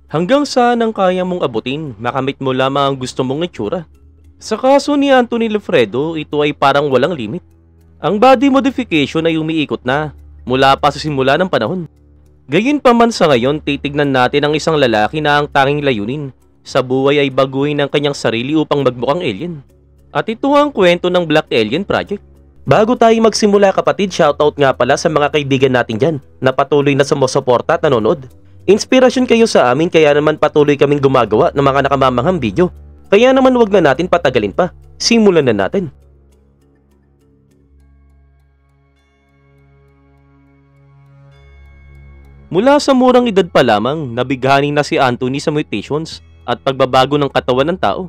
Hanggang saan ang kaya mong abutin, makamit mo lamang ang gusto mong itsura. Sa kaso ni Anthony Lofredo, ito ay parang walang limit. Ang body modification ay umiikot na, mula pa sa simula ng panahon. Gayunpaman sa ngayon, titignan natin ang isang lalaki na ang tanging layunin sa buhay ay baguhin ang kanyang sarili upang magmukhang alien. At ito ang kwento ng Black Alien Project. Bago tayo magsimula kapatid, shoutout nga pala sa mga kaibigan natin dyan na patuloy na sumusuporta at nanonood. Inspirasyon kayo sa amin kaya naman patuloy kaming gumagawa ng mga nakamamanghang video. Kaya naman wag na natin patagalin pa. Simulan na natin. Mula sa murang edad pa lamang, nabighani na si Anthony sa mutations at pagbabago ng katawan ng tao.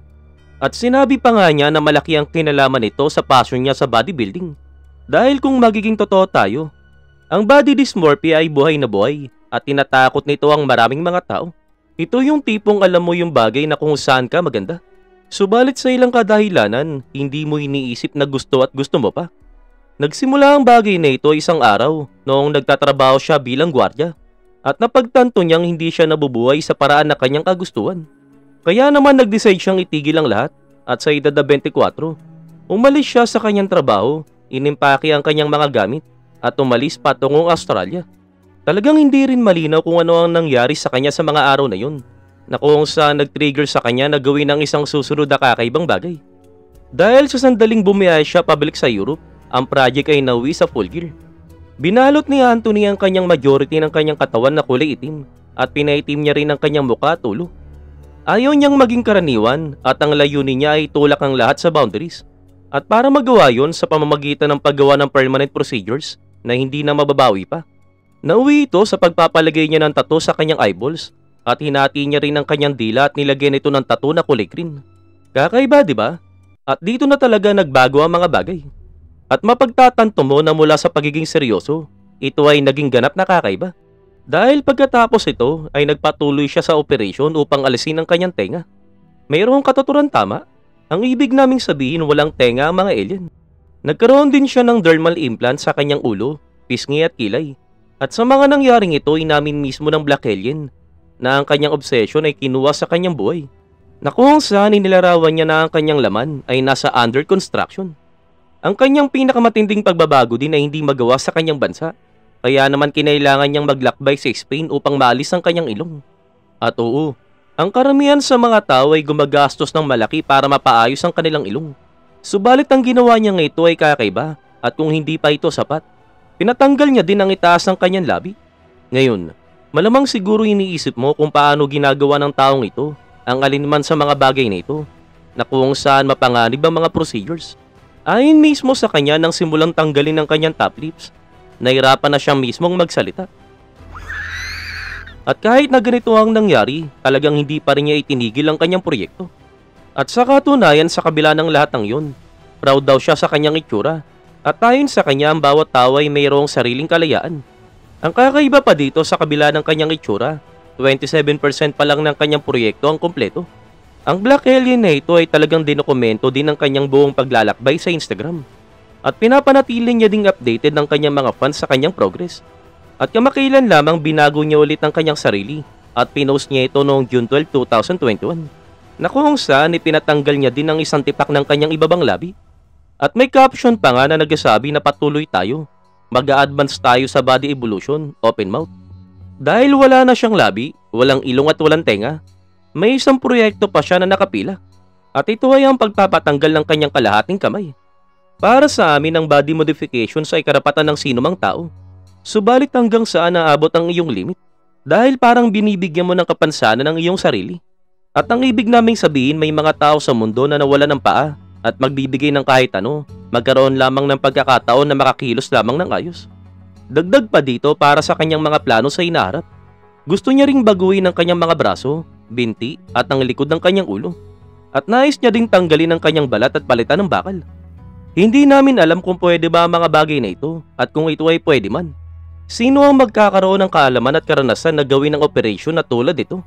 At sinabi pa nga niya na malaki ang kinalaman nito sa passion niya sa bodybuilding. Dahil kung magiging totoo tayo, ang body dysmorphia ay buhay na buhay at tinatakot nito ang maraming mga tao. Ito yung tipong alam mo yung bagay na kung saan ka maganda. Subalit sa ilang kadahilanan, hindi mo iniisip na gusto at gusto mo pa. Nagsimula ang bagay na ito isang araw noong nagtatrabaho siya bilang gwardiya at napagtanto niyang hindi siya nabubuhay sa paraan na kanyang kagustuhan. Kaya naman nag-decide siyang itigil ang lahat at sa edad na 24, umalis siya sa kanyang trabaho, inimpake ang kanyang mga gamit at umalis patungong Australia. Talagang hindi rin malinaw kung ano ang nangyari sa kanya sa mga araw na yun, na kung saan nag-trigger sa kanya na gawin ang isang susunod na kakaibang bagay. Dahil sa sandaling bumiyaya siya pabalik sa Europe, ang project ay nauwi sa full gear. Binalot ni Anthony ang kanyang majority ng kanyang katawan na kulay itim at pinaitim niya rin ang kanyang mukha at ulo. Ayaw niyang maging karaniwan at ang layunin niya ay tulak ang lahat sa boundaries. At para magawa yon sa pamamagitan ng paggawa ng permanent procedures na hindi na mababawi pa. Nauwi ito sa pagpapalagay niya ng tattoo sa kanyang eyeballs at hinati niya rin ang kanyang dila at nilagyan ito ng tattoo na kulay green. Kakaiba, di ba? At dito na talaga nagbago ang mga bagay. At mapagtatanto mo na mula sa pagiging seryoso, ito ay naging ganap na kakaiba. Dahil pagkatapos ito ay nagpatuloy siya sa operasyon upang alisin ang kanyang tenga. Mayroong katuturan tama? Ang ibig naming sabihin walang tenga ang mga alien. Nagkaroon din siya ng dermal implant sa kanyang ulo, pisngi at kilay. At sa mga nangyaring ito inamin mismo ng Black Alien na ang kanyang obsession ay kinuha sa kanyang buhay. Na kung saan inilarawan niya na ang kanyang laman ay nasa under construction. Ang kanyang pinakamatinding pagbabago din ay hindi magawa sa kanyang bansa. Kaya naman kinailangan niyang maglakbay sa Spain upang maalis ang kanyang ilong. At oo, ang karamihan sa mga tao ay gumagastos ng malaki para mapaayos ang kanilang ilong. Subalit ang ginawa niya ito ay kakaiba at kung hindi pa ito sapat, pinatanggal niya din ang itaas ng kanyang labi. Ngayon, malamang siguro iniisip mo kung paano ginagawa ng taong ito ang alinman sa mga bagay na ito na kung saan mapanganib ang mga procedures. Ayon mismo sa kanya nang simulang tanggalin ang kanyang top lips, nahirapan na siya mismong magsalita. At kahit na ganito ang nangyari, talagang hindi pa rin niya itinigil ang kanyang proyekto. At sa katunayan sa kabila ng lahat ng yun, proud daw siya sa kanyang itsura. At ayon sa kanya ang bawat tao ay mayroong sariling kalayaan. Ang kakaiba pa dito sa kabila ng kanyang itsura, 27% pa lang ng kanyang proyekto ang kompleto. Ang Black Alien na ito ay talagang dinokumento din ng kanyang buong paglalakbay sa Instagram. At pinapanatili niya ding updated ng kanyang mga fans sa kanyang progress. At kamakailan lamang binago niya ulit ang kanyang sarili at pinost niya ito noong June 12, 2021. Na kung saan ipinatanggal niya din ang isang tipak ng kanyang ibabang labi. At may caption pa nga na nagsasabi na patuloy tayo. Mag-a-advance tayo sa body evolution, open mouth. Dahil wala na siyang labi, walang ilong at walang tenga, may isang proyekto pa siya na nakapila. At ito ay ang pagpapatanggal ng kanyang kalahating kamay. Para sa amin ang body modification ay karapatan ng sinumang tao. Subalit hanggang saan naabot ang iyong limit? Dahil parang binibigyan mo ng kapansanan ng iyong sarili. At ang ibig naming sabihin may mga tao sa mundo na nawala ng paa at magbibigay ng kahit ano, magkaroon lamang ng pagkakataon na makakilos lamang ng ayos. Dagdag pa dito para sa kanyang mga plano sa hinaharap. Gusto niya ring baguhin ang kanyang mga braso, binti at ang likod ng kanyang ulo. At nais niya ding tanggalin ang kanyang balat at palitan ng bakal. Hindi namin alam kung pwede ba ang mga bagay na ito at kung ito ay pwede man. Sino ang magkakaroon ng kaalaman at karanasan na gawin ang operasyon na tulad ito?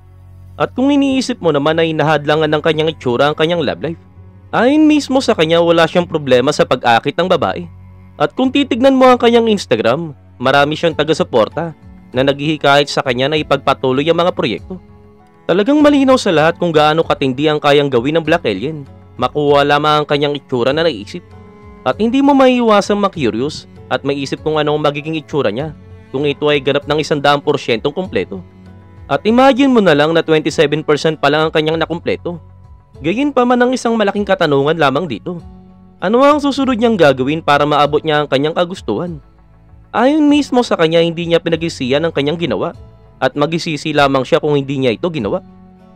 At kung iniisip mo naman ay nahadlangan ng kanyang itsura ang kanyang love life, ayon mismo sa kanya wala siyang problema sa pag-akit ng babae. At kung titignan mo ang kanyang Instagram, marami siyang taga-suporta na naghihikayat sa kanya na ipagpatuloy ang mga proyekto. Talagang malinaw sa lahat kung gaano katindi ang kayang gawin ng Black Alien. Makuha lamang ang kanyang itsura na naisip. At hindi mo maiiwasang ma-curious at maisip kung ano ang magiging itsura niya kung ito ay ganap ng 100% kumpleto. At imagine mo na lang na 27% pa lang ang kanyang nakumpleto. Gayon pa man ang isang malaking katanungan lamang dito. Ano ang susunod niyang gagawin para maabot niya ang kanyang kagustuhan? Ayon mismo sa kanya, hindi niya pinag-isiyan ang kanyang ginawa at magsisisi lamang siya kung hindi niya ito ginawa.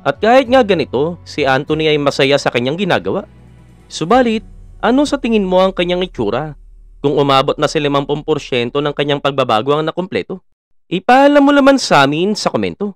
At kahit nga ganito, si Anthony ay masaya sa kanyang ginagawa. Subalit, ano sa tingin mo ang kanyang itsura kung umabot na sa 50% ng kanyang pagbabago ang nakumpleto? Ipaalam mo naman sa amin sa komento.